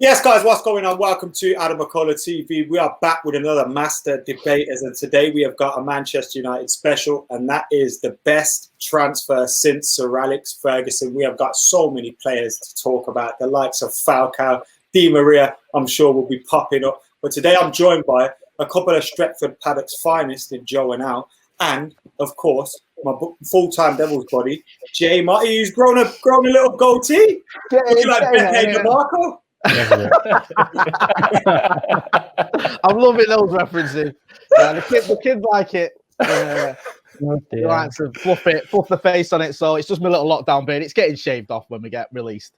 Yes, guys, what's going on? Welcome to AdamMcKola TV. We are back with another master debaters, and today we have got a Manchester United special, and that is the best transfer since Sir Alex Ferguson. We have got so many players to talk about, the likes of Falcao, Di Maria, I'm sure will be popping up. But today I'm joined by a couple of Stretford Paddock's finest in Joe and Al, and, of course, my full-time Devil's body, Jay Marty, who's grown a little goatee. Looking like Ben DeMarco. I'm loving those references. The kids like it. They like to fluff the face on it. So it's just my little lockdown beard. It's getting shaved off when we get released.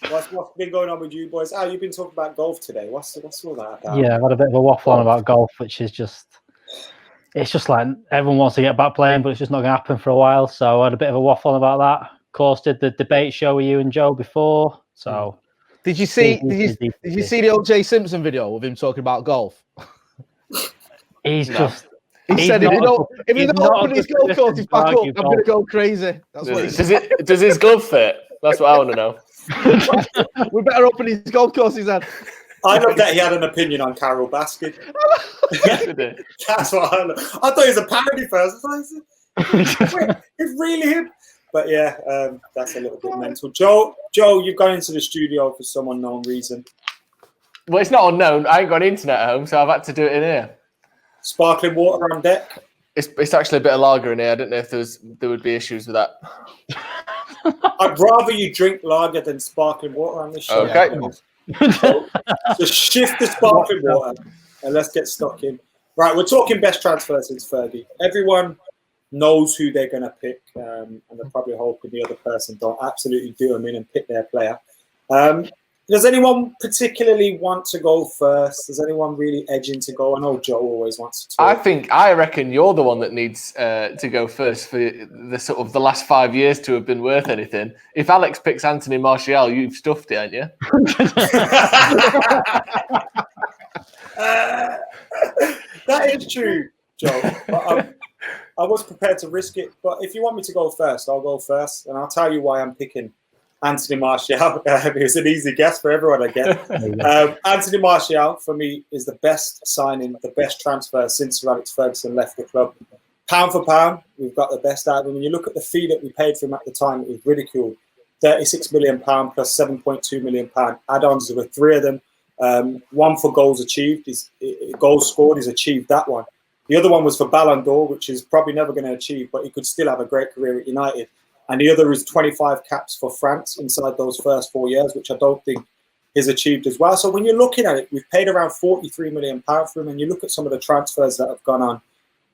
What's been going on with you boys? Oh, you've been talking about golf today. What's all that about? Yeah, I've had a bit of a waffle on about golf, which is it's just like everyone wants to get back playing, but it's just not going to happen for a while. So I had a bit of a waffle on about that. Of course, did the debate show with you and Joe before. So. Did you see the O.J. Simpson video of him talking about golf? He said, if he's not open his golf course, he's back up. I'm going to go crazy. That's what he said. Does his glove fit? That's what I want to know. We better open his golf course, he said. I love that he had an opinion on Carol Baskin. That's what I love. I thought it was a parody first. Wait, it's really him. But yeah, that's a little bit mental. Joe, you've gone into the studio for some unknown reason. Well, it's not unknown. I ain't got internet at home, so I've had to do it in here. Sparkling water on deck. It's actually a bit of lager in here. I don't know if there would be issues with that. I'd rather you drink lager than sparkling water on this show. Okay. So shift the sparkling water and let's get stuck in. Right, we're talking best transfer since Fergie. Everyone knows who they're going to pick, and they're probably hoping the other person don't absolutely do them in and pick their player. Does anyone particularly want to go first? Does anyone really edging to go? I know Joe always wants to talk. I reckon you're the one that needs to go first for the last 5 years to have been worth anything. If Alex picks Anthony Martial, you've stuffed it, haven't you? That is true, Joe. I was prepared to risk it, but if you want me to go first, I'll go first, and I'll tell you why I'm picking Anthony Martial. It's an easy guess for everyone, I guess. Anthony Martial, for me, is the best signing, the best transfer since Sir Alex Ferguson left the club. Pound for pound, we've got the best out of him. When you look at the fee that we paid for him at the time, it was ridiculed. £36 million plus £7.2 million add-ons. There were 3 of them. One for goals achieved, goals scored. He's achieved that one. The other one was for Ballon d'Or, which is probably never going to achieve, but he could still have a great career at United. And the other is 25 caps for France inside those first 4 years, which I don't think is achieved as well. So when you're looking at it, we've paid around £43 million for him, and you look at some of the transfers that have gone on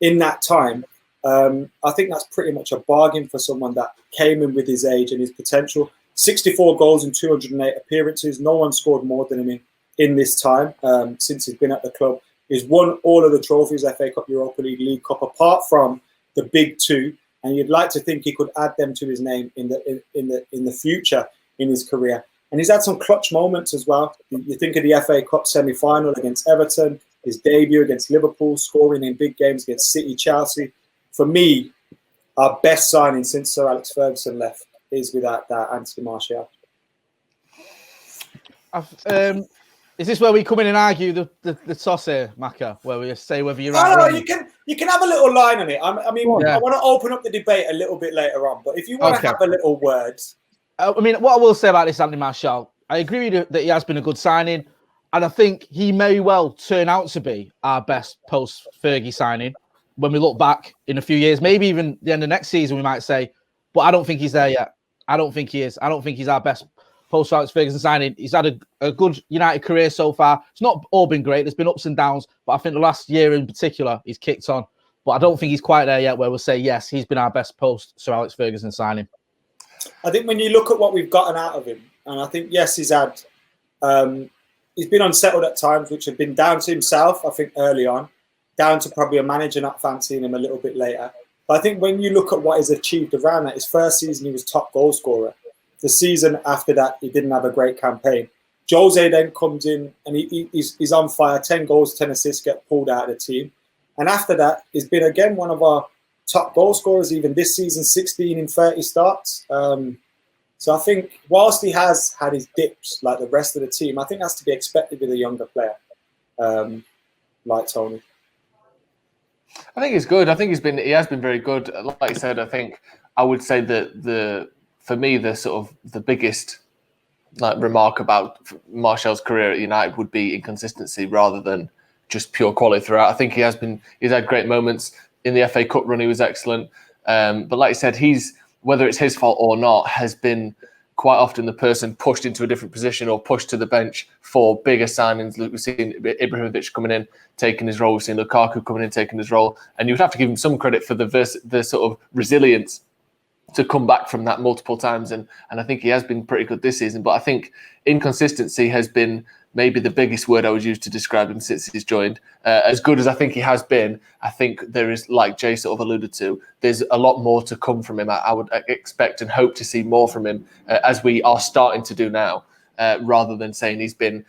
in that time, I think that's pretty much a bargain for someone that came in with his age and his potential. 64 goals in 208 appearances. No one scored more than him in this time since he's been at the club. He's won all of the trophies, FA Cup, Europa League, League Cup, apart from the big 2. And you'd like to think he could add them to his name in the future in his career. And he's had some clutch moments as well. You think of the FA Cup semi-final against Everton, his debut against Liverpool, scoring in big games against City, Chelsea. For me, our best signing since Sir Alex Ferguson left is without that Anthony Martial. Is this where we come in and argue the toss here, Macca, where we say whether you're right? No, you can have a little line on it. I want to open up the debate a little bit later on, but if you want to have a little word. What I will say about this Anthony Martial, I agree with you that he has been a good signing, and I think he may well turn out to be our best post-Fergie signing when we look back in a few years, maybe even the end of next season, we might say, but I don't think he's there yet. I don't think he is. I don't think he's our best post-Alex Ferguson signing. He's had a good United career so far. It's not all been great. There's been ups and downs, but I think the last year in particular, he's kicked on. But I don't think he's quite there yet where we'll say, yes, he's been our best post-Sir Alex Ferguson signing. I think when you look at what we've gotten out of him, and I think, yes, he's been unsettled at times, which have been down to himself, I think, early on, down to probably a manager not fancying him a little bit later. But I think when you look at what he's achieved around that, his first season, he was top goal scorer. The season after that, he didn't have a great campaign. Jose then comes in and he's on fire. 10 goals, 10 assists, get pulled out of the team. And after that, he's been again one of our top goal scorers, even this season, 16 in 30 starts. So I think whilst he has had his dips like the rest of the team, I think that's to be expected with a younger player like Tony. I think he's good. I think he has been very good. Like you said, I think I would say that for me the biggest remark about Martial's career at United would be inconsistency rather than just pure quality throughout. I think he's had great moments in the FA Cup run. He was excellent, but like you said, whether it's his fault or not, has been quite often the person pushed into a different position or pushed to the bench for bigger signings. We've seen Ibrahimovic coming in, taking his role. We've seen Lukaku coming in, taking his role. And you would have to give him some credit for the sort of resilience to come back from that multiple times. And I think he has been pretty good this season. But I think inconsistency has been maybe the biggest word I would use to describe him since he's joined. As good as I think he has been, I think there is, like Jay sort of alluded to, there's a lot more to come from him. I would expect and hope to see more from him as we are starting to do now, rather than saying he's been,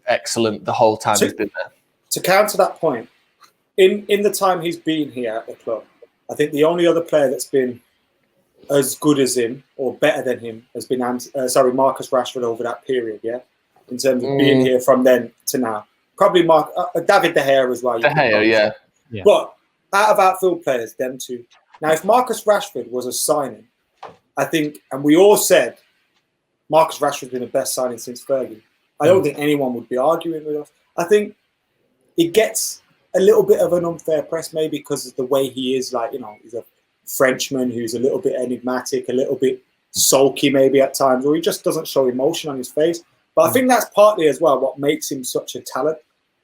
excellent the whole time he's been there. To counter that point, in the time he's been here at the club, I think the only other player that's been as good as him or better than him has been Marcus Rashford over that period, yeah? In terms of being here from then to now. Probably David De Gea as well. De Gea, yeah. But out of outfield players, them two. Now, if Marcus Rashford was a signing, I think, and we all said Marcus Rashford's been the best signing since Fergie, I don't think anyone would be arguing with us. I think it gets a little bit of an unfair press maybe because of the way he is, he's a Frenchman who's a little bit enigmatic, a little bit sulky maybe at times, or he just doesn't show emotion on his face. But I think that's partly as well what makes him such a talent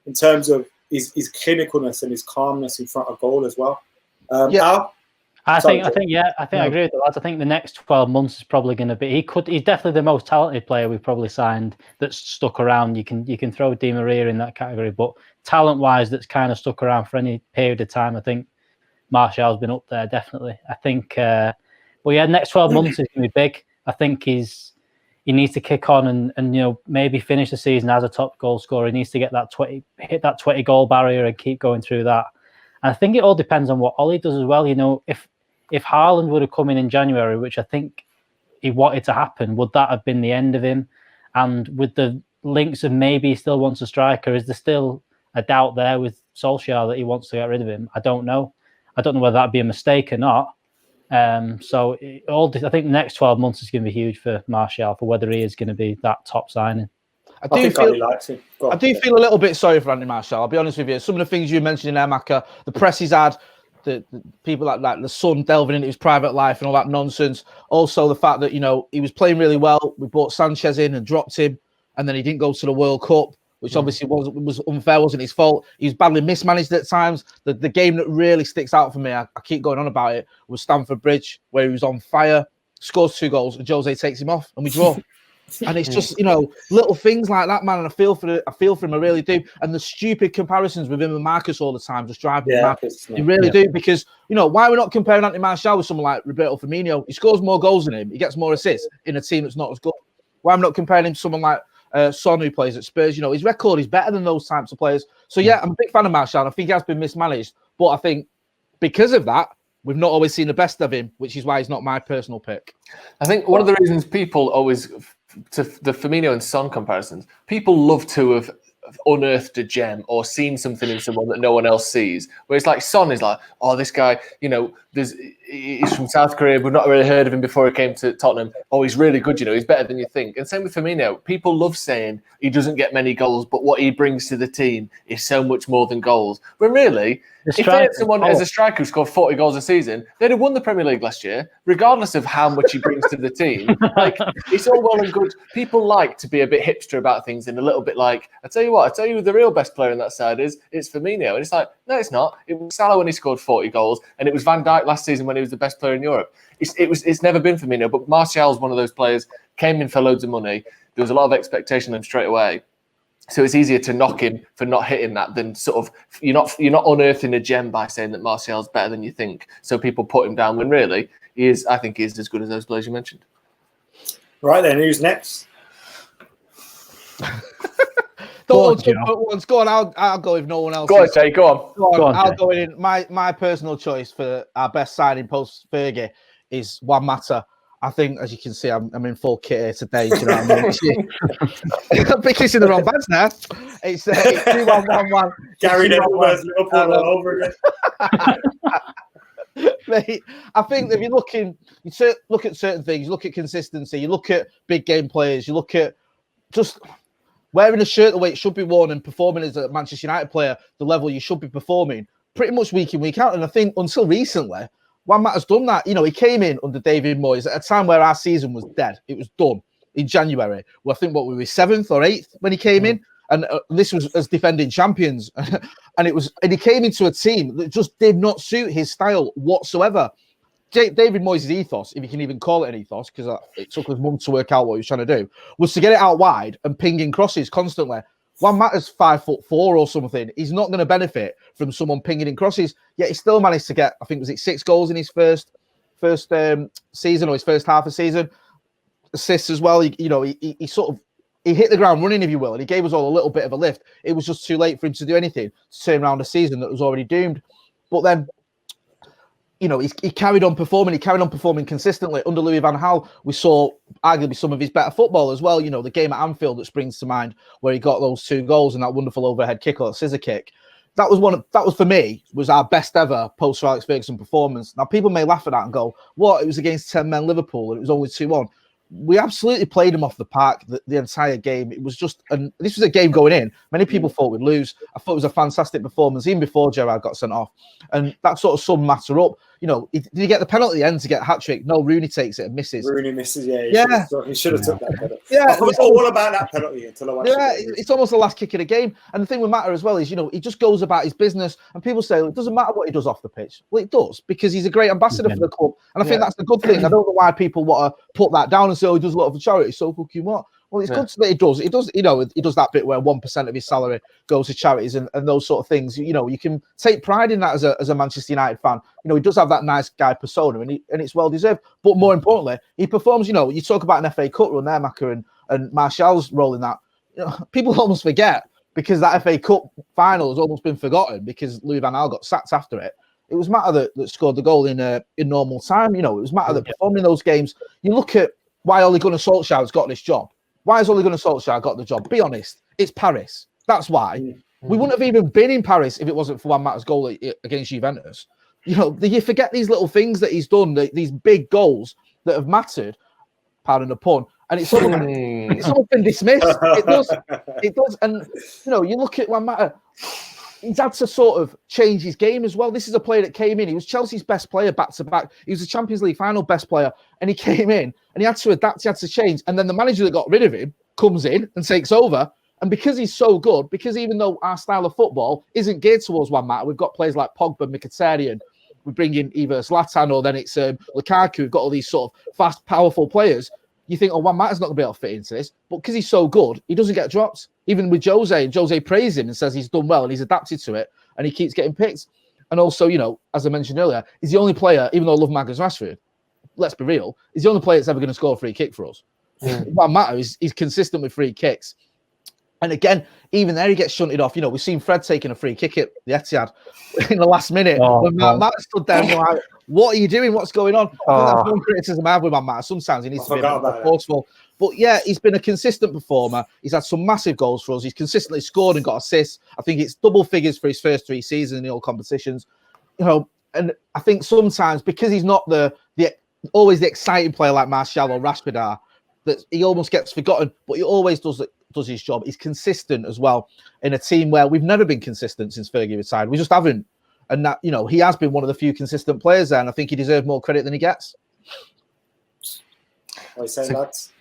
in terms of his clinicalness and his calmness in front of goal as well. Al? I think I agree with the lads. I think the next 12 months is probably going to be. He's definitely the most talented player we've probably signed that's stuck around. You can throw Di Maria in that category, but talent-wise, that's kind of stuck around for any period of time. I think Martial's been up there definitely. I think, next 12 months is going to be big. I think he needs to kick on and maybe finish the season as a top goal scorer. He needs to get hit that 20 goal barrier and keep going through that. And I think it all depends on what Ollie does as well. If Haaland would have come in January, which I think he wanted to happen, would that have been the end of him? And with the links of maybe he still wants a striker, is there still a doubt there with Solskjaer that he wants to get rid of him? I don't know. I don't know whether that'd be a mistake or not. I think the next 12 months is going to be huge for Martial for whether he is going to be that top signing. I do feel a little bit sorry for Anthony Martial. I'll be honest with you. Some of the things you mentioned in there, Macca, the press he's had, the people like the Sun delving into his private life and all that nonsense. Also, the fact that he was playing really well. We brought Sanchez in and dropped him, and then he didn't go to the World Cup, which obviously was unfair, wasn't his fault. He was badly mismanaged at times. The game that really sticks out for me, I keep going on about it, was Stamford Bridge, where he was on fire, scores 2 goals, and Jose takes him off, and we draw. And it's just, little things like that, man. And I feel for him, I really do. And the stupid comparisons with him and Marcus all the time just drive me mad. You really do, because, why are we not comparing Anthony Martial with someone like Roberto Firmino? He scores more goals than him. He gets more assists in a team that's not as good. Why am I not comparing him to someone like Son, who plays at Spurs? His record is better than those types of players. So, I'm a big fan of Martial. I think he has been mismanaged. But I think because of that, we've not always seen the best of him, which is why he's not my personal pick. I think one of the reasons people always, to the Firmino and Son comparisons, people love to have unearthed a gem or seen something in someone that no one else sees. Whereas like Son is like, oh, this guy, he's from South Korea. We've not really heard of him before he came to Tottenham. Oh, he's really good. He's better than you think. And same with Firmino. People love saying he doesn't get many goals, but what he brings to the team is so much more than goals. When really, if they had someone as a striker who scored 40 goals a season, they'd have won the Premier League last year, regardless of how much he brings to the team. It's all well and good. People like to be a bit hipster about things and a little bit like, I tell you who the real best player in that side is. It's Firmino. And it's like, no, it's not. It was Salah when he scored 40 goals, and it was Van Dijk last season when he was the best player in Europe. It's never been Firmino, but Martial's one of those players, came in for loads of money. There was a lot of expectation on him straight away. So it's easier to knock him for not hitting that than sort of you're not unearthing a gem by saying that Martial's better than you think. So people put him down when really I think he is as good as those players you mentioned. Right then, who's next? Go on. I'll go if no one else. Go on, Jay. Go on. I'll go in. My personal choice for our best signing post Fergie is Juan Mata. I think, as you can see, I'm in full kit here today. Do you know what I mean? I'm kissing the wrong bands now. It's 2-1-1-1. Gary Neville's Liverpool all over again. Mate, I think if you're looking, look at certain things, you look at consistency, you look at big game players, you look at just wearing a shirt the way it should be worn and performing as a Manchester United player, the level you should be performing, pretty much week in, week out. And I think until recently, Juan Mata's done that. You know, he came in under David Moyes at a time where our season was dead. It was done in January. Well, I think we were 7th or 8th when he came in. And this was as defending champions. and he came into a team that just did not suit his style whatsoever. David Moyes' ethos, if you can even call it an ethos, because it took us months to work out what he was trying to do, was to get it out wide and pinging crosses constantly. Juan Mata's 5'4" or something. He's not going to benefit from someone pinging in crosses. Yet he still managed to get, I think, was it 6 goals in his first season or his first half of season? Assists as well. He hit the ground running, if you will, and he gave us all a little bit of a lift. It was just too late for him to do anything to turn around a season that was already doomed. But then, you know, he carried on performing. He carried on performing consistently. Under Louis van Gaal, we saw arguably some of his better football as well. You know, the game at Anfield that springs to mind where he got those 2 goals and that wonderful overhead kick or scissor kick. That was for me, was our best ever post Sir Alex Ferguson performance. Now, people may laugh at that and go, what? It was against 10-men Liverpool and it was only 2-1. We absolutely played him off the park the entire game. It was just, and this was a game going in. Many people thought we'd lose. I thought it was a fantastic performance, even before Gerrard got sent off. And that sort of summed Mata up. You know, did he get the penalty at the end to get a hat-trick? No, Rooney takes it and misses. Rooney misses, yeah. He should have took that penalty. Yeah, I forgot all about that penalty until I watched it. It's almost the last kick of the game. And the thing with Mata as well is, you know, he just goes about his business. And people say, it doesn't matter what he does off the pitch. Well, it does, because he's a great ambassador for the club. And I think that's the good thing. I don't know why people want to put that down and say, oh, he does a lot for charity. So fucking what? Well, it's good that he does. You know, he does that bit where 1% of his salary goes to charities and those sort of things. You know, you can take pride in that as a Manchester United fan. You know, he does have that nice guy persona, and it's well deserved. But more importantly, he performs. You know, you talk about an FA Cup run there, Maka, and Martial's role in that. You know, people almost forget because that FA Cup final has almost been forgotten because Louis van Gaal got sacked after it. It was Mata that scored the goal in normal time. You know, it was Mata that performed in those games. You look at why Ole Gunnar Solskjaer's got this job. Why has Ole Gunnar Solskjaer got the job? Be honest. It's Paris. That's why. We wouldn't have even been in Paris if it wasn't for Juan Mata's goal against Juventus. You know, you forget these little things that he's done, these big goals that have mattered, pardon the pun, and it's almost been dismissed. It does. And, you know, you look at Juan Mata, he's had to sort of change his game as well. This is a player that came in. He was Chelsea's best player back-to-back. He was the Champions League final best player. And he came in and he had to adapt. He had to change. And then the manager that got rid of him comes in and takes over. And because he's so good, because even though our style of football isn't geared towards Juan Mata, we've got players like Pogba, Mkhitaryan. We bring in either Zlatan or then it's Lukaku. We've got all these sort of fast, powerful players. You think, oh, Juan Mata's not going to be able to fit into this. But because he's so good, he doesn't get dropped. Even with Jose, and Jose praises him and says he's done well and he's adapted to it and he keeps getting picked. And also, you know, as I mentioned earlier, he's the only player, even though I love Magnus Rashford, let's be real, he's the only player that's ever going to score a free kick for us. Juan Mata is consistent with free kicks. And again, even there, he gets shunted off. You know, we've seen Fred taking a free kick at the Etihad in the last minute. When Mata stood there and like, what are you doing? What's going on? I think that's one criticism I have with Mata. Sometimes he needs to be a bit more forceful. But yeah, he's been a consistent performer. He's had some massive goals for us. He's consistently scored and got assists. I think it's double figures for his first 3 seasons in all competitions. You know, and I think sometimes because he's not the always the exciting player like Martial or Rashford are, that he almost gets forgotten. But he always does his job. He's consistent as well in a team where we've never been consistent since Fergie retired. We just haven't. And that, you know, he has been one of the few consistent players there, and I think he deserves more credit than he gets. What are you saying, lads?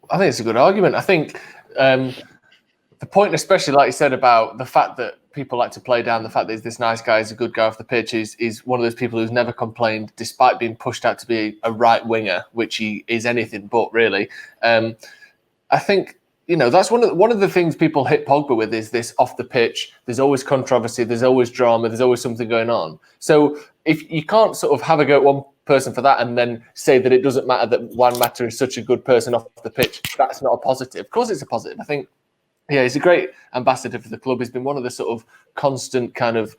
I think it's a good argument. I think the point, especially like you said about the fact that people like to play down the fact that he's this nice guy, he's a good guy off the pitch, is one of those people who's never complained, despite being pushed out to be a right winger, which he is anything but really. I think, you know, that's one of the things people hit Pogba with is this off the pitch. There's always controversy. There's always drama. There's always something going on. So if you can't sort of have a go at one person for that and then say that it doesn't matter that Juan Mata is such a good person off the pitch, that's not a positive. Of course, it's a positive. I think, yeah, he's a great ambassador for the club. He's been one of the sort of constant kind of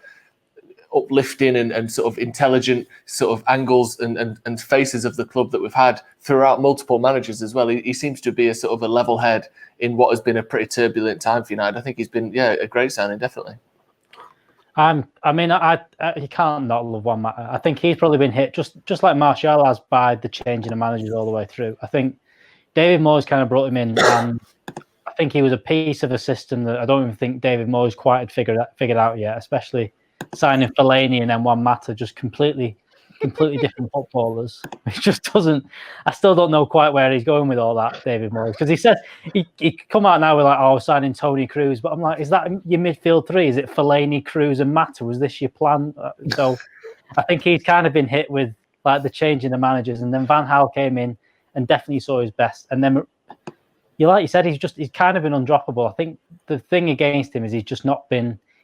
uplifting and sort of intelligent sort of angles and faces of the club that we've had throughout multiple managers as well. He seems to be a sort of a level head in what has been a pretty turbulent time for United. I think he's been a great signing, definitely. I mean, you can't not love Juan Mata. I think he's probably been hit just like Martial has by the change in the managers all the way through. I think David Moyes kind of brought him in, and I think he was a piece of a system that I don't even think David Moyes quite had figured out yet, especially signing Fellaini and then Juan Mata, just completely different footballers. It just doesn't. I still don't know quite where he's going with all that, David Moyes, because he said he come out now with like, oh, signing Tony Cruz, but I'm like, is that your midfield three? Is it Fellaini, Cruz, and Mata? Was this your plan? So I think he's kind of been hit with like the change in the managers, and then Van Gaal came in and definitely saw his best, and then. Like you said, he's kind of been undroppable. I think the thing against him is he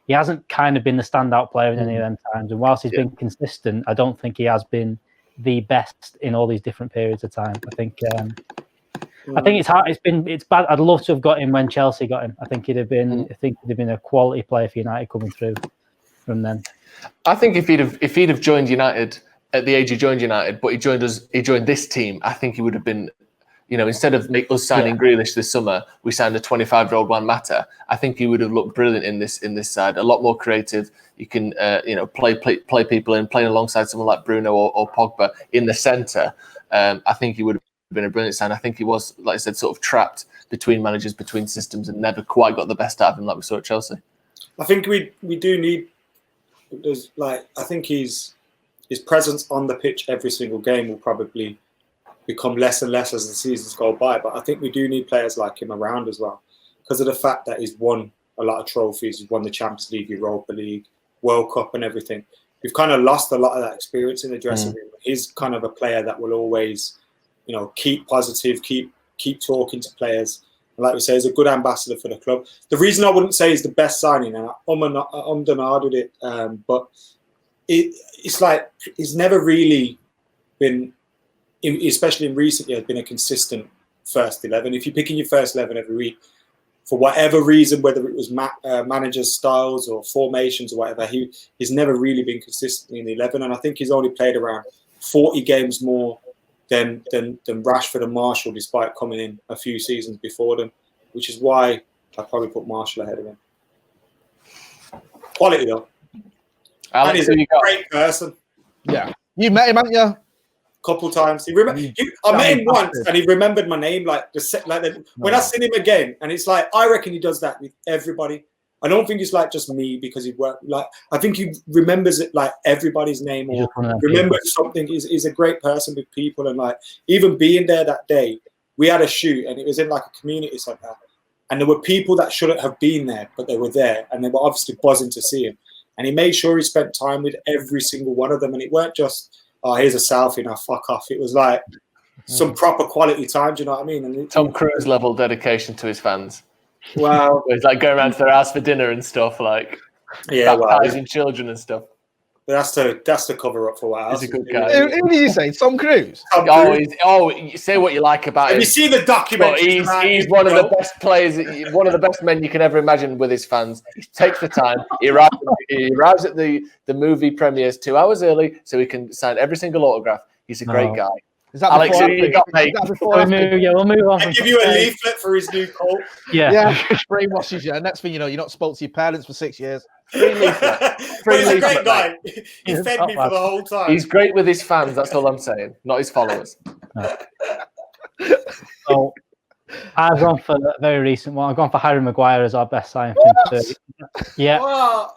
hasn't kind of been the standout player in any of them times. And whilst he's been consistent, I don't think he has been the best in all these different periods of time. I think it's hard. It's bad. I'd love to have got him when Chelsea got him. I think he'd have been a quality player for United coming through from then. I think if he'd have joined United at the age he joined United, but he joined this team, I think he would have been. Instead of us signing Grealish this summer, we signed a 25-year-old Juan Mata. I think he would have looked brilliant in this side. A lot more creative. You can play people in, playing alongside someone like Bruno or Pogba in the centre. I think he would have been a brilliant sign. I think he was, like I said, sort of trapped between managers, between systems, and never quite got the best out of him like we saw at Chelsea. I think we do need. I think his presence on the pitch every single game will probably become less and less as the seasons go by. But I think we do need players like him around as well, because of the fact that he's won a lot of trophies. He's won the Champions League, Europa League, World Cup and everything. We've kind of lost a lot of that experience in the dressing room. He's kind of a player that will always, keep positive, keep talking to players. And like we say, he's a good ambassador for the club. The reason I wouldn't say he's the best signing, and I'm denied with it, but it's like he's never really been, especially in recent years, been a consistent first 11. If you're picking your first 11 every week, for whatever reason, whether it was managers' styles or formations or whatever, he's never really been consistently in the 11. And I think he's only played around 40 games more than Rashford and Martial, despite coming in a few seasons before them, which is why I probably put Martial ahead of him. Quality though. Alex, and he's a great person. Yeah. You met him, haven't you? Couple times. I met him once and he remembered my name. When I seen him again, and it's like, I reckon he does that with everybody. I don't think it's like just me because he worked. Like, I think he remembers it like everybody's name or remembers something. He's a great person with people, and like even being there that day, we had a shoot and it was in like a community centre, and there were people that shouldn't have been there, but they were there and they were obviously buzzing to see him. And he made sure he spent time with every single one of them, and it weren't just, oh, here's a selfie, now fuck off. It was like some proper quality time, do you know what I mean? And Tom Cruise level dedication to his fans. Wow. He's like going around to their house for dinner and stuff, like baptizing children and stuff. But that's to cover up for what else. He's a good guy. Who did you say? Tom Cruise? You say what you like about him. Have you seen the documentary? He's one of the best players, one of the best men you can ever imagine with his fans. He takes the time. He arrives at the movie premieres 2 hours early so he can sign every single autograph. He's a great guy. Is that Alex, who you got, mate? We'll move on. I give you a leaflet for his new coat. Yeah. Brainwashes you. Next thing you know, you're not spoke to your parents for 6 years. Free leaflet. But he's a great guy. He fed me for the whole time. He's great with his fans. That's all I'm saying. Not his followers. So I've gone for a very recent one. I've gone for Harry Maguire as our best signing. Yeah. Wow.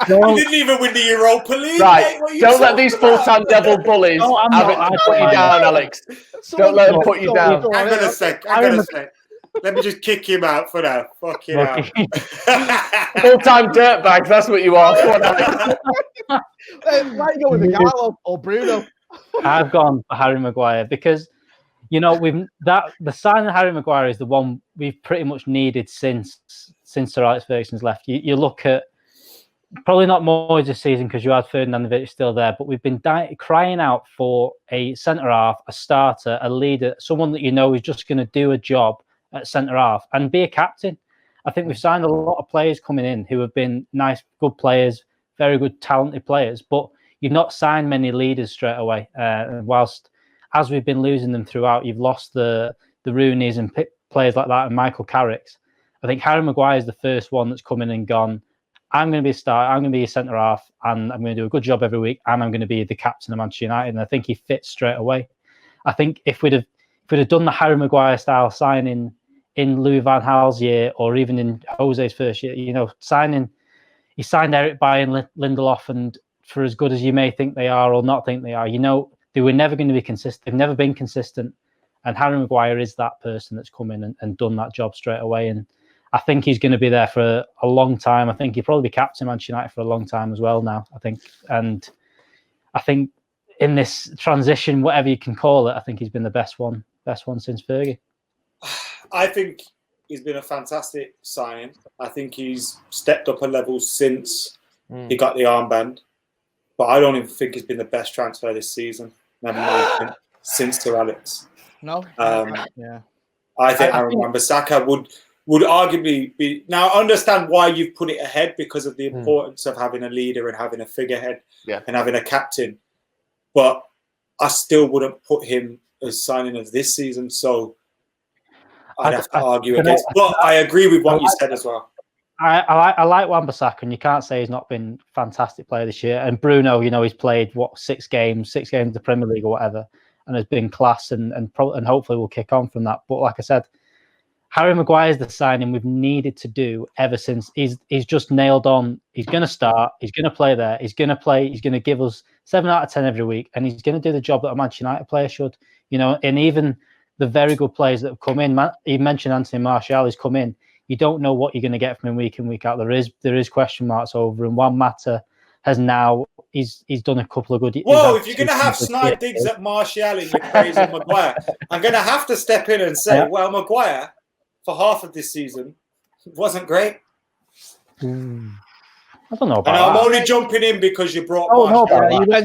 He didn't even win the Europa League. Right. Don't let these full-time devil bullies put you down, Alex. Don't let them put you down. Hang on a sec. Let me just kick him out for now. Fuck him out. Full-time dirtbags, that's what you are. Why are you going with Gallo or Bruno? I've gone for Harry Maguire because, the signing of Harry Maguire is the one we've pretty much needed since Sir Alex Ferguson's left. You look at, probably not Moyes this season because you had Ferdinandovic still there, but we've been crying out for a centre-half, a starter, a leader, someone that is just going to do a job at centre-half and be a captain. I think we've signed a lot of players coming in who have been nice, good players, very good, talented players, but you've not signed many leaders straight away. And whilst, as we've been losing them throughout, you've lost the Rooneys and players like that and Michael Carrick's. I think Harry Maguire is the first one that's come in and gone, I'm going to be a star, I'm going to be a centre-half, and I'm going to do a good job every week, and I'm going to be the captain of Manchester United. And I think he fits straight away. I think if we'd have done the Harry Maguire style signing in Louis van Gaal's year, or even in Jose's first year, he signed Eric Bailly and Lindelof, and for as good as you may think they are or not think they are, they were never going to be consistent. They've never been consistent. And Harry Maguire is that person that's come in and done that job straight away. And I think he's going to be there for a long time. I think he'll probably be captain of Manchester United for a long time as well now, I think. And I think in this transition, whatever you can call it, I think he's been the best one since Fergie. I think he's been a fantastic signing. I think he's stepped up a level since he got the armband. But I don't even think he's been the best transfer this season. Never mind since Sir Alex. No. Yeah. I think Aaron Wan-Bissaka would arguably be. Now, I understand why you've put it ahead because of the importance of having a leader and having a figurehead and having a captain. But I still wouldn't put him as signing of this season. So I'd have to argue against. But I agree with what you said as well. I like Wan-Bissaka, and you can't say he's not been a fantastic player this year. And Bruno, he's played six games in the Premier League or whatever, and has been class, and hopefully will kick on from that. But like I said, Harry Maguire is the signing we've needed to do ever since. He's just nailed on. He's going to start. He's going to play there. He's going to play. He's going to give us 7 out of 10 every week, and he's going to do the job that a Manchester United player should. And even the very good players that have come in. He mentioned Anthony Martial. He's come in. You don't know what you're going to get from him week in, week out. There is question marks over him. Juan Mata has now he's done a couple of good. Whoa! If you're going to have snide digs at Martial and you're praising Maguire, I'm going to have to step in and say, well, Maguire for half of this season wasn't great. I don't know about and that. I'm only jumping in because you brought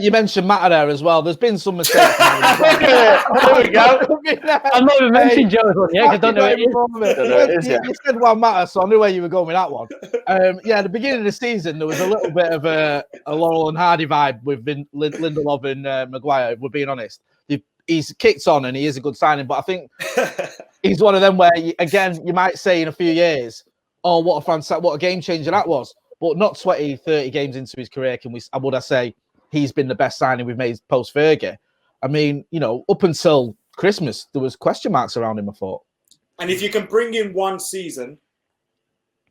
you mentioned Mata there as well. There's been some mistakes. There we go. I'm not even mentioning Joe's one yet, because I don't know it is. You said Juan Mata, so I knew where you were going with that one. At the beginning of the season, there was a little bit of a Laurel and Hardy vibe with Lindelof and Maguire, if we're being honest. He's kicked on and he is a good signing, but I think he's one of them where, you might say in a few years, oh, what a game changer that was. But not 30 games into his career, would I say he's been the best signing we've made post Fergie? I mean, up until Christmas, there was question marks around him, I thought. And if you can bring in one season,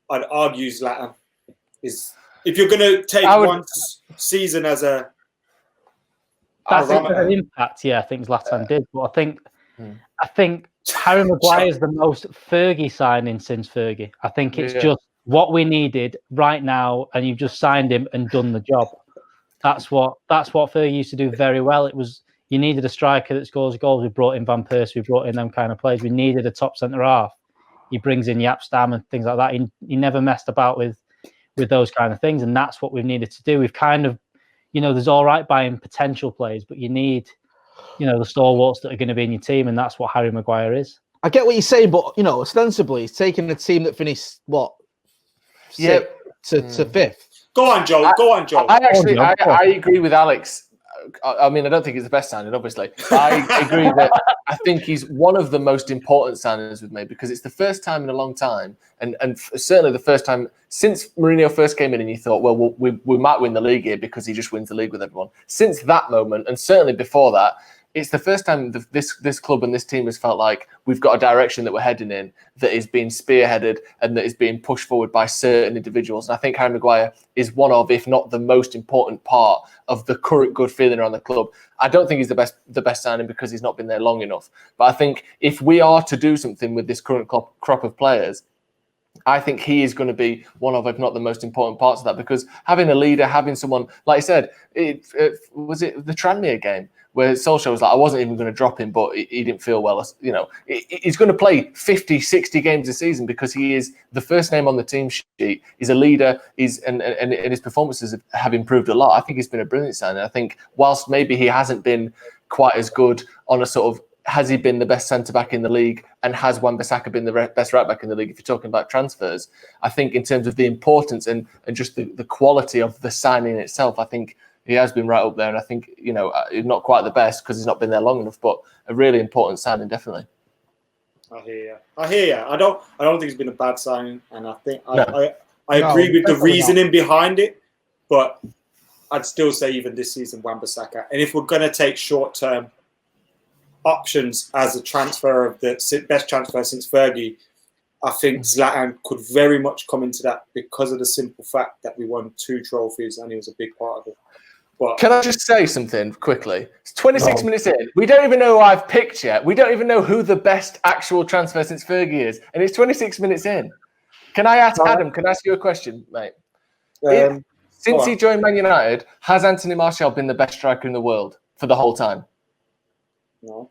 I'd argue Zlatan is. If you're going to take one season as a an impact, I think Zlatan did. But I think Harry Maguire is the most Fergie signing since Fergie. I think it's just what we needed right now, and you've just signed him and done the job. That's what Fergie used to do very well. It was, you needed a striker that scores goals. We brought in Van Persie, we brought in them kind of players. We needed a top centre half. He brings in Yapstam and things like that. He never messed about with those kind of things, and that's what we've needed to do. We've kind of, there's all right buying potential players, but you need, the stalwarts that are going to be in your team, and that's what Harry Maguire is. I get what you're saying, but ostensibly, he's taking a team that finished to fifth. Go on, Joe. I agree with Alex. I mean, I don't think he's the best signing, obviously. I agree that I think he's one of the most important signings we've made, because it's the first time in a long time, and certainly the first time since Mourinho first came in, and you thought, well, we might win the league here because he just wins the league with everyone. Since that moment, and certainly before that, it's the first time this club and this team has felt like we've got a direction that we're heading in that is being spearheaded and that is being pushed forward by certain individuals. And I think Harry Maguire is one of, if not the most important part of the current good feeling around the club. I don't think he's the best signing because he's not been there long enough. But I think if we are to do something with this current crop of players, I think he is going to be one of, if not the most important parts of that, because having a leader, having someone, like I said, was it the Tranmere game where Solskjaer was like, I wasn't even going to drop him, but he didn't feel well. He's going to play 50, 60 games a season because he is the first name on the team sheet. He's a leader. And his performances have improved a lot. I think he's been a brilliant signing. I think whilst maybe he hasn't been quite as good on a sort of has he been the best centre-back in the league, and has Wan Bissaka been the best right-back in the league, if you're talking about transfers? I think in terms of the importance and just the quality of the signing itself, I think he has been right up there. And I think, not quite the best because he's not been there long enough, but a really important signing, definitely. I hear you. I don't think it's been a bad signing, and I think I agree with the reasoning behind it, but I'd still say even this season, Wan Bissaka. And if we're going to take short-term options as a transfer of the best transfer since Fergie, I think Zlatan could very much come into that because of the simple fact that we won 2 trophies and he was a big part of it. But can I just say something quickly? It's 26 minutes in. We don't even know who I've picked yet. We don't even know who the best actual transfer since Fergie is. And it's 26 minutes in. Can I ask Adam, can I ask you a question, mate? Since he joined Man United, has Anthony Martial been the best striker in the world for the whole time? No.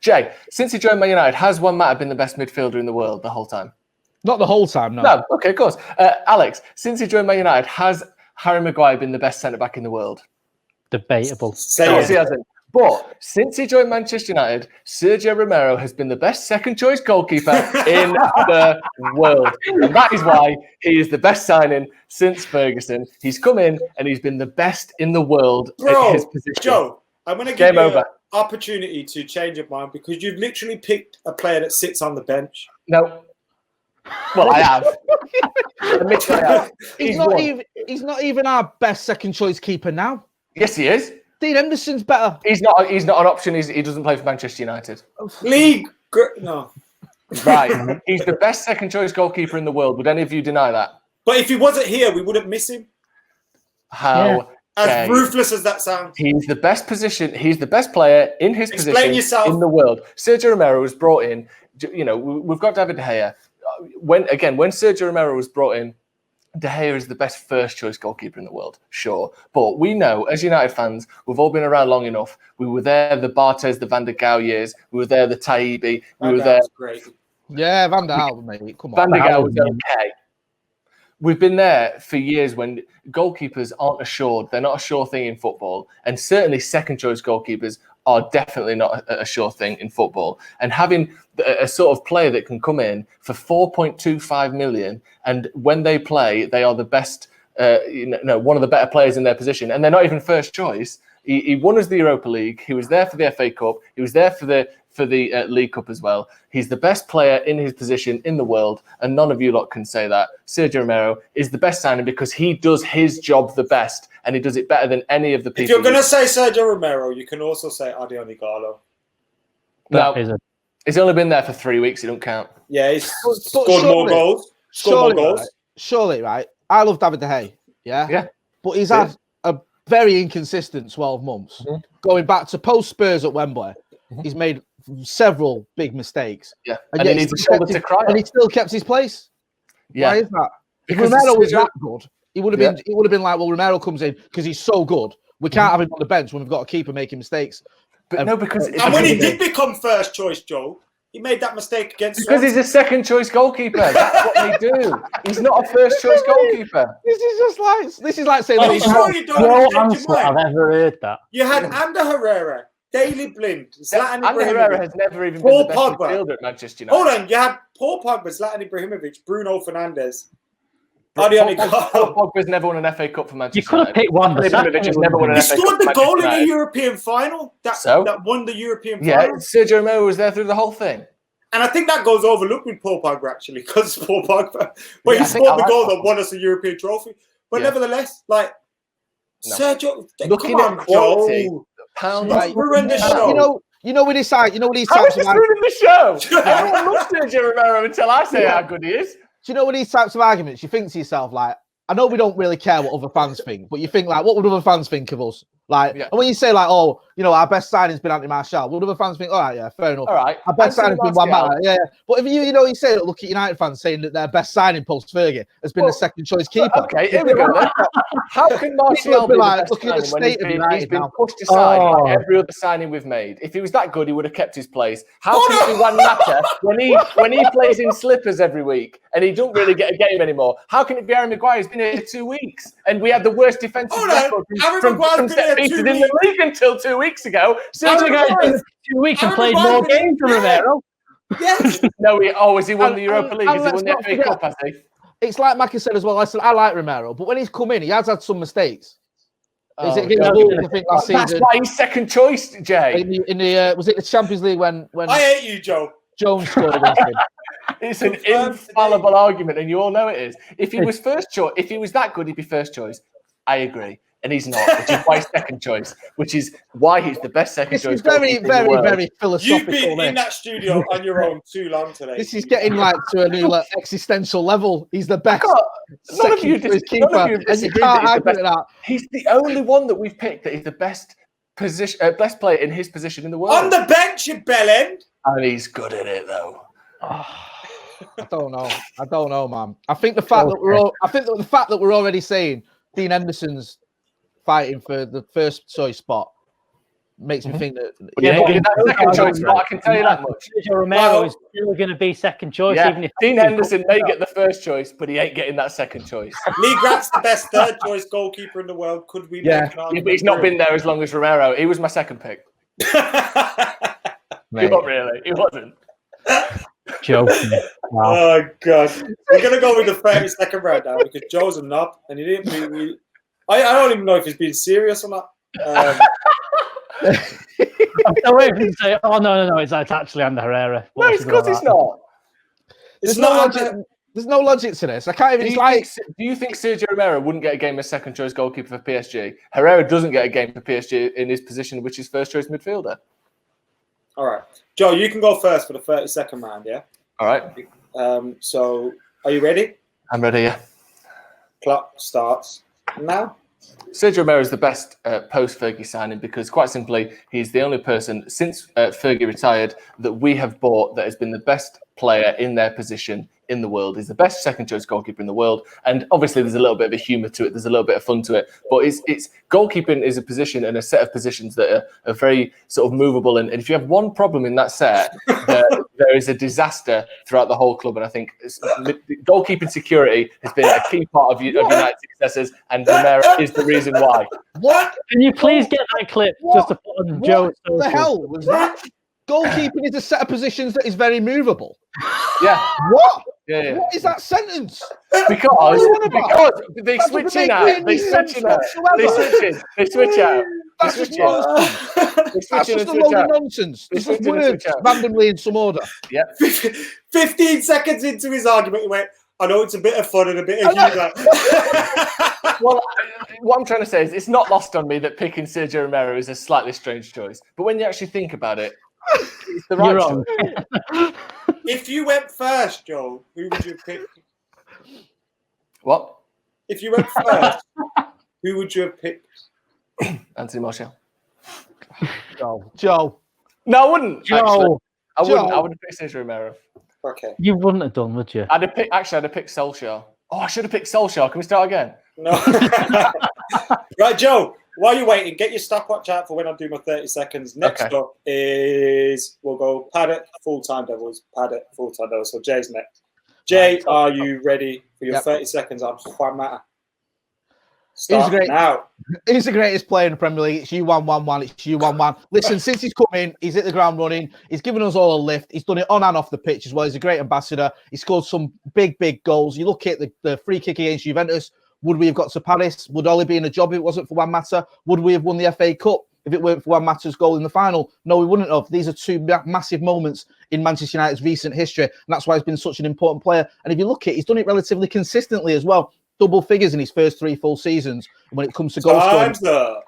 Jay, since he joined Man United, has Juan Mata been the best midfielder in the world the whole time? Not the whole time, no. No, okay, of course. Alex, since he joined Man United, has Harry Maguire been the best centre-back in the world? Debatable. He hasn't. But since he joined Manchester United, Sergio Romero has been the best second-choice goalkeeper in the world. And that is why he is the best signing since Ferguson. He's come in and he's been the best in the world in his position. Joe, I'm going to give you an opportunity to change your mind because you've literally picked a player that sits on the bench. No. Well, I have. Admit I have. He's not even our best second-choice keeper now. Yes, he is. Dean Henderson's better. He's not an option. He doesn't play for Manchester United. No. Right. He's the best second choice goalkeeper in the world. Would any of you deny that? But if he wasn't here, we wouldn't miss him. How? As ruthless as that sounds. He's the best position. He's the best player in his Explain position yourself. in the world. Sergio Romero was brought in. We've got David De Gea. When Sergio Romero was brought in, De Gea is the best first-choice goalkeeper in the world, sure. But we know, as United fans, we've all been around long enough. We were there the Barthez, the Van der Gaal years. We were there the Taibbi. We were there. Great. Yeah, Van der Gaal, mate. Come on. Van der Gaal was okay. We've been there for years when goalkeepers aren't assured. They're not a sure thing in football. And certainly second-choice goalkeepers are definitely not a sure thing in football. And having a sort of player that can come in for 4.25 million, and when they play, they are the best, one of the better players in their position, and they're not even first choice. He won us the Europa League. He was there for the FA Cup. He was there for the League Cup as well. He's the best player in his position in the world, and none of you lot can say that. Sergio Romero is the best signing because he does his job the best, and he does it better than any of the people. If you're going to say Sergio Romero, you can also say AdamMcKola. No, he's only been there for 3 weeks. He don't count. Yeah, he's scored more goals. Surely, right? I love David De Gea. Yeah. But he's had a very inconsistent 12 months. Mm-hmm. Going back to post-Spurs at Wembley, he's made several big mistakes. Yeah, and he needs a shoulder to cry on. And he still kept his place. Yeah. Why is that? If Romero was that good, he would have been. It would have been like, well, Romero comes in because he's so good. We can't have him on the bench when we've got a keeper making mistakes. But no, because and when he did become first choice, Joe, he made that mistake against. Because he's a second choice goalkeeper. That's what they do. He's not a first choice goalkeeper. This is like saying. No answer I've ever heard that. You had Herrera, Daley Blind, Zlatan Ibrahimovic. Herrera has never even been the best midfielder at Manchester United. Hold on, you had Paul Pogba, Zlatan Ibrahimovic, Bruno Fernandes. Pogba's never won an FA Cup for Manchester United. You could have picked one. He scored the goal in the European final that won the European final. Yeah, Sergio Romero was there through the whole thing. And I think that goes overlooked with Paul Pogba, actually, because Paul Pogba. But he scored the goal that won us a European trophy. But nevertheless, Sergio, looking at quality, ruined the show. You know when he's like, How is this ruining the show? I don't love Sergio Romero until I say how good he is. Do you know what these types of arguments? You think to yourself, like, I know we don't really care what other fans think, but you think, like, what would other fans think of us? Like, and when you say, like, oh, our best signing's been Anthony Martial, would other fans think, all right, yeah, fair enough. All right. Our best signing's been Juan Mata. Yeah. But if you say, look at United fans saying that their best signing post Fergie has been the second choice keeper. Okay, here we go then. How can Martial be the best signing when he's been pushed aside like every other signing we've made? If he was that good, he would have kept his place. How can it be Juan Mata when he plays in slippers every week and he don't really get a game anymore? How can it be Harry Maguire? He's been here 2 weeks and we had the worst defensive record from September undefeated in the league until 2 weeks ago. Sergio Romero 2 weeks and played more games than Romero. Yes. No, has he won the Europa League? Has he won the FA Cup, has he? It's like Mackie said as well. I like Romero, but when he's come in, he has had some mistakes. Is it against Wolves, I think, last That's season? why he's second choice, Jay. In the was it the Champions League when I hate you, Joe. Jones scored against him? It's an infallible argument, and you all know it is. If he was first choice, if he was that good, he'd be first choice. I agree. And he's not, which is why he's second choice, which is why he's the best second choice. This is very, very, very philosophical. You've been in that studio on your own too long today. This is getting like to a new existential level. He's the best. None of you keeper, and you can't argue with that. He's the only one that we've picked that is the best position, best player in his position in the world. On the bench, you bellend. And he's good at it, though. I don't know, man. I think the fact that we're already saying Dean Henderson's fighting for the first choice spot makes me think that. Second choice spot, I can tell you that much. Sergio Romero is still going to be second choice, even if Dean Henderson may get the first choice, but he ain't getting that second choice. Lee Grant's the best third choice goalkeeper in the world. Could we? Yeah, but he's not been there as long as Romero. He was my second pick. Not really. He wasn't. Joking. Wow. Oh god, we're gonna go with the 32nd round now because Joe's a knob and he didn't really. I don't even know if he's being serious or not. I'm still waiting to say, oh no, it's actually under Herrera. No, it's because it's not. There's no logic to this. I can't even. Do you think Sergio Romero wouldn't get a game as second choice goalkeeper for PSG? Herrera doesn't get a game for PSG in his position, which is first choice midfielder. All right, Joe, you can go first for the 32nd round. Yeah. All right. So, are you ready? I'm ready. Yeah. Clock starts now. Sergio Romero is the best post-Fergie signing because, quite simply, he's the only person since Fergie retired that we have bought that has been the best player in their position in the world. He's the best second-choice goalkeeper in the world, and obviously there's a little bit of a humour to it. There's a little bit of fun to it, but it's goalkeeping is a position and a set of positions that are very sort of movable. And if you have one problem in that set, there is a disaster throughout the whole club. And I think goalkeeping security has been a key part of United's successes, and Romero is the reason why. What? Can you please get that clip just to put on Joe? What the hell was that? Goalkeeping is a set of positions that is very movable. Yeah. What? Yeah. What is that sentence? Because they switch in out. They switch in out. They switch out. That's just a load of nonsense. There's just words randomly in some order. Yeah. 15 seconds into his argument, he went, I know it's a bit of fun and a bit of humour. Well, what I'm trying to say is it's not lost on me that picking Sergio Romero is a slightly strange choice. But when you actually think about it, it's the right choice. If you went first, Joe, who would you pick? What? If you went first, who would you have picked? Anthony Martial. Joe. No, I wouldn't. Joe. I would have picked Sergio Romero. Okay. You wouldn't have done, would you? I'd have picked Solskjaer. Oh, I should have picked Solskjaer. Can we start again? No. Right, Joe, while you're waiting, get your stopwatch out for when I do my 30 seconds. Next up is, we'll go Paddock, full-time Devils. Paddock, full-time Devils. So Jay's next. Jay, are you ready for your 30 seconds on Juan Mata? Start now. He's the greatest player in the Premier League. It's you 1-1-1. It's you 1-1. Listen, since he's come in, he's hit the ground running. He's given us all a lift. He's done it on and off the pitch as well. He's a great ambassador. He scored some big goals. You look at the free kick against Juventus. Would we have got to Paris? Would Ollie be in a job if it wasn't for Juan Mata? Would we have won the FA Cup if it weren't for Juan Mata's goal in the final? No, we wouldn't have. These are two massive moments in Manchester United's recent history, and that's why he's been such an important player. And if you look at it, he's done it relatively consistently as well. Double figures in his first 3 full seasons when it comes to goal scoring.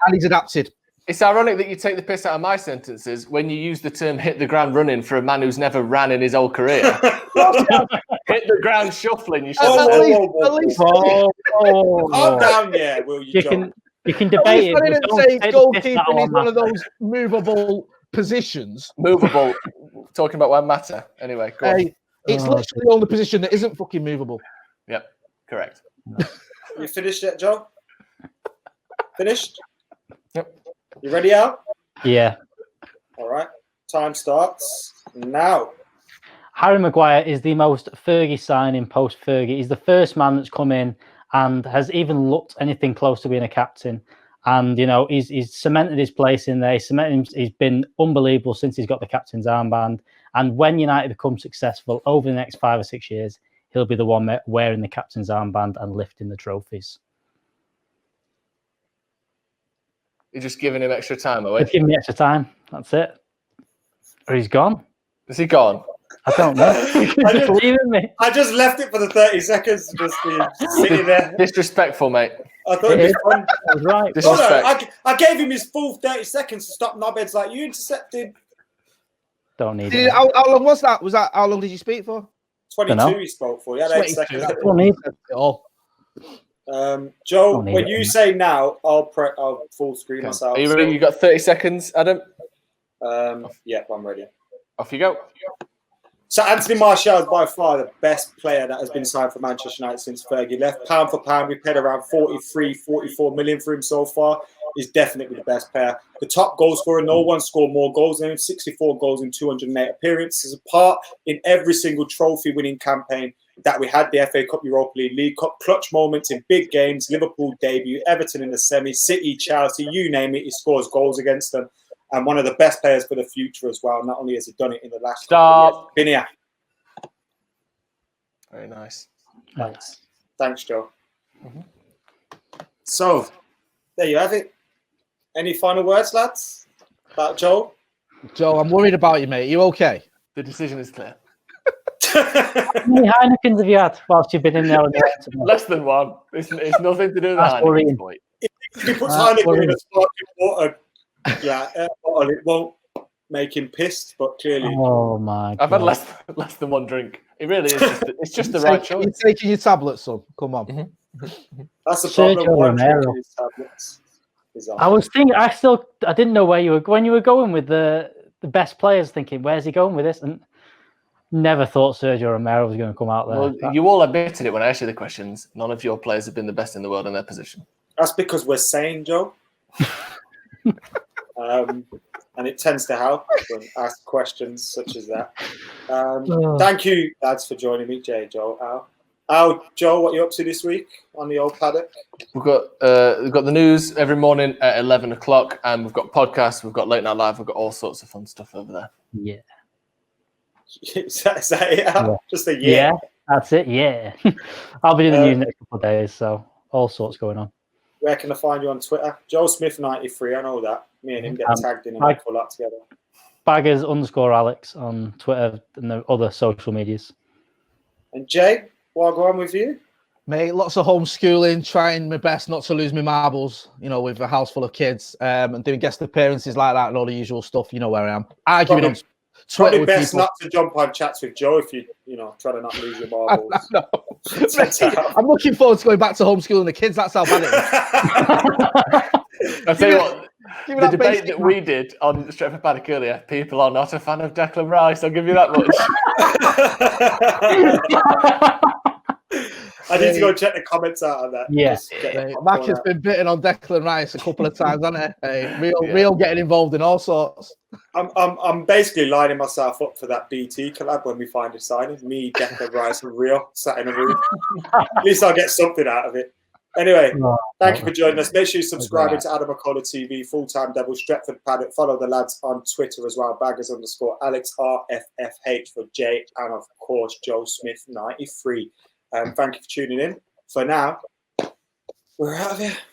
And he's adapted. It's ironic that you take the piss out of my sentences when you use the term hit the ground running for a man who's never ran in his whole career. Hit the ground shuffling. You should at least. Calm down, yeah, will you, John? You can debate it. I didn't say goalkeeping is one of those movable positions. Movable. Talking about Juan Mata. Anyway, go on. It's literally the only position that isn't fucking movable. Yep, correct. You finished yet, Joe? Finished? Yep. You ready out? Yeah. All right. Time starts now. Harry Maguire is the most Fergie signing post-Fergie. He's the first man that's come in and has even looked anything close to being a captain. And, he's cemented his place in there. He's been unbelievable since he's got the captain's armband. And when United become successful over the next 5 or 6 years, he'll be the one wearing the captain's armband and lifting the trophies. You're just giving him extra time, are we? Just give me extra time. That's it. Or he's gone. Is he gone? I don't know. Just leaving me. I just left it for the 30 seconds, just sitting there. Disrespectful, mate. I thought it was fun. I was right. Disrespect. I gave him his full 30 seconds to stop knobheads like you intercepted. Don't need it. How long was that? How long did you speak for? 22 he spoke for. He had 8 seconds. Don't need it. Joe, when you say now, I'll full screen myself. Are you ready? You got 30 seconds, Adam? Yeah, I'm ready. Off you go. So Anthony Martial is by far the best player that has been signed for Manchester United since Fergie left. Pound for pound, we paid around 43, 44 million for him so far. He's definitely the best player. The top goal scorer, no one scored more goals than him, 64 goals in 208 appearances. A part in every single trophy-winning campaign that we had, the FA Cup, Europa League Cup, clutch moments in big games, Liverpool debut, Everton in the semi, City, Chelsea, you name it, he scores goals against them. And one of the best players for the future as well. Not only has he done it in the last couple of years. Been here. Very nice. Thanks, Joe. Mm-hmm. So, there you have it. Any final words, lads? About Joe? Joe, I'm worried about you, mate. You okay? The decision is clear. How many Heinekens have you had whilst you've been in there? Less than one. It's nothing to do with that. If he puts Heineken in a sparkling water, bottle, it won't make him pissed, but clearly. Oh my God. I've had less than one drink. It really is. It's just the right choice. You're taking your tablets, son. Come on. Mm-hmm. That's the problem. Sergio Romero. I was thinking. I didn't know where you were when you were going with the best players. Thinking, where's he going with this? And never thought Sergio Romero was going to come out there. Well, you all admitted it when I asked you the questions. None of your players have been the best in the world in their position. That's because we're sane, Joe. And it tends to help when asked questions such as that. Thank you, lads, for joining me, Jay, Joe, Al. Joe, what are you up to this week on the old paddock? We've got the news every morning at 11 o'clock, and we've got podcasts, we've got Late Night Live, we've got all sorts of fun stuff over there. Yeah. Is that it, Al? Yeah. Just a yeah. That's it, yeah. I'll be doing the news next couple of days, so all sorts going on. Where can I find you on Twitter? Joe Smith 93, I know that. Me and him get tagged in and we pull that together. Baggers_Alex on Twitter and the other social medias. And Jay, what go on with you? Mate, lots of homeschooling, trying my best not to lose my marbles, with a house full of kids, and doing guest appearances like that and all the usual stuff. You know where I am. Arguing on Twitter with best people. Not to jump on chats with Joe if you try to not lose your marbles. I'm looking forward to going back to homeschooling the kids. That's how bad it is. I'll tell you what, the debate that we did on Stretford Paddock earlier, people are not a fan of Declan Rice. I'll give you that much. I need to go check the comments out on that. Yes. Mac has been bitten on Declan Rice a couple of times, hasn't he? Real getting involved in all sorts. I'm basically lining myself up for that BT collab when we find a signing. Me, Declan Rice, and Rio sat in a room. At least I'll get something out of it. Anyway, thank you for joining us. Make sure you subscribe to AdamMcKola TV, Full-Time Devil, Stretford Paddock. Follow the lads on Twitter as well. Baggers_Alex RFFH for Jay, and of course Joe Smith 93. Thank you for tuning in. For now, we're out of here.